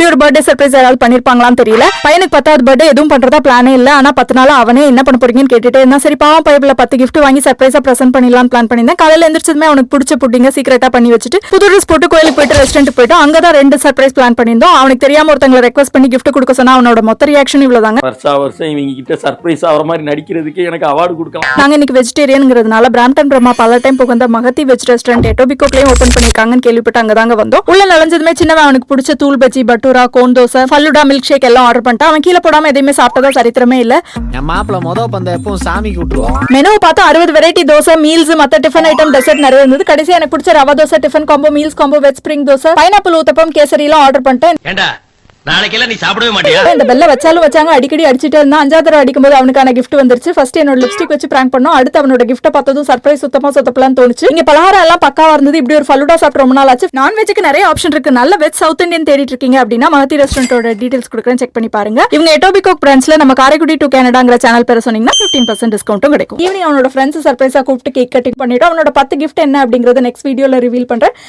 இப்படி ஒரு birthday surprise யாராவது பண்ணிருப்பாங்களான்னு தெரியல. பையனுக்கு 10வது பர்த்டே எதுவும் பண்றதா பிளானே இல்ல. ஆனா 10 நாள் அவனே என்ன பண்ண போறீங்கன்னு கேட்டுட்டு இருந்தா. சரி பாவம் பைபிள்ல 10 gift வாங்கி சர்ப்ரைஸா பிரசன்ட் பண்ணிடலாம் பிளான் பண்ணிருந்தேன். காலையில எந்திரிச்சதுமே அவனுக்கு பிடிச்ச புட்டிங்க சீக்கிரட்டா பண்ணி வச்சுட்டு புது ட்ரெஸ் போட்டு கோயிலுக்கு போயிட்டு ரெஸ்டாரண்ட் போயிட்டு அங்கதான் 2 சர்ப்ரைஸ் பிளான் பண்ணிருந்தோம். அவனுக்கு தெரியாம ஒருத்தங்களை ரெக்வஸ்ட் பண்ணி gift கொடுக்க சொன்னா அவனோட மொத்த ரியாக்ஷன் இவ்வளவுதாங்க. வருஷம் இவங்க கிட்ட சர்ப்ரைஸ் ஆகிற மாதிரி நடிக்கிறதுக்கு எனக்கு அவார்டு கொடுக்கலாம். நாங்க இன்னைக்கு வெஜிடேரியன்ங்கிறதுனால பிராம்டன் பிரம்மா பல டைம் புகுந்த மகத்தி வெஜ் ரெஸ்டாரண்ட் எட்டோபிகோட்லயும் ஓபன் பண்ணிருக்காங்கன்னு கேள்விப்பட்டு அங்கதாங்க வந்தோம். உள்ள நுழைஞ்சதுமே சின்னவன் அவனுக்கு பிடிச்ச தூள் bajji, bhatura, cone dosa, falooda, milkshake எல்லாம் ஆர்டர் பண்ணிட்டான். அவன் கீழே போடாம எதையுமே சாப்பிட்டதா சரித்திரமே இல்ல. என் மாப்பிள்ள மொதல் பந்த எப்பவும் சாமிக்கு விட்டுருவோம். மெனுவை பார்த்தா 60 வெரைட்டி தோசை, மீல்ஸ், மத்த டிஃபன் ஐட்டம், டெசர்ட் நிறைய இருந்தது. கடைசியா எனக்கு பிடிச்ச rava dosa, tiffin combo, meals combo, veg spring dosa, pineapple uttapam, kesari எல்லாம் ஆர்டர் பண்ணிட்டேன். நாளைக்கெல்லாம் நீ சாப்பிடவே மாட்டியா? இந்த பெல்ல வச்சாங்க அடிக்கடி அடிச்சிட்டே இருந்தா. 5வது தடவை அடிக்கும்போது அவனுக்கான gift வந்துருச்சு. ஃபர்ஸ்ட் என்னோட லிப்ஸ்டிக் வச்சு பிராங்க் பண்ணோம். அடுத்து அவனோட கிஃப்ட்டை பார்த்ததும் சர்ப்ரைஸ் சுத்தமா சொத்தப்பலான்னு தோணுச்சு. இங்க பலகாரம் எல்லாம் பக்காவா இருந்தது. இப்படி ஒரு ஃபலூடா சாப்பிட்டு ரொம்ப நாள் ஆச்சு. நான்வெஜ்க்கு நிறைய ஆப்ஷன் இருக்கு. நல்ல வெஜ் சவுத் இந்தியன் தேடிட்டு இருக்கீங்க அப்படின்னா மகத்தி ரெஸ்டாரண்டோட டீடைல்ஸ் கொடுக்குறேன், செக் பண்ணி பாருங்க. இவங்க எட்டோபிகோக் பிரான்ச்ல நம்ம காரைக்குடி டு கனடாங்கிற சேனல் பேர சொன்னீங்கன்னா 15% டிஸ்கவுண்ட்டும் கிடைக்கும். ஈவினிங் அவனோட ஃப்ரெண்ட்ஸ் சர்ப்ரைஸா கூப்பிட்டு கேக் கட்டிங் பண்ணிட்டு அவனோட 10 gift என்ன அப்படிங்கறத நெக்ஸ்ட் வீடியோல ரிவீல் பண்றேன்.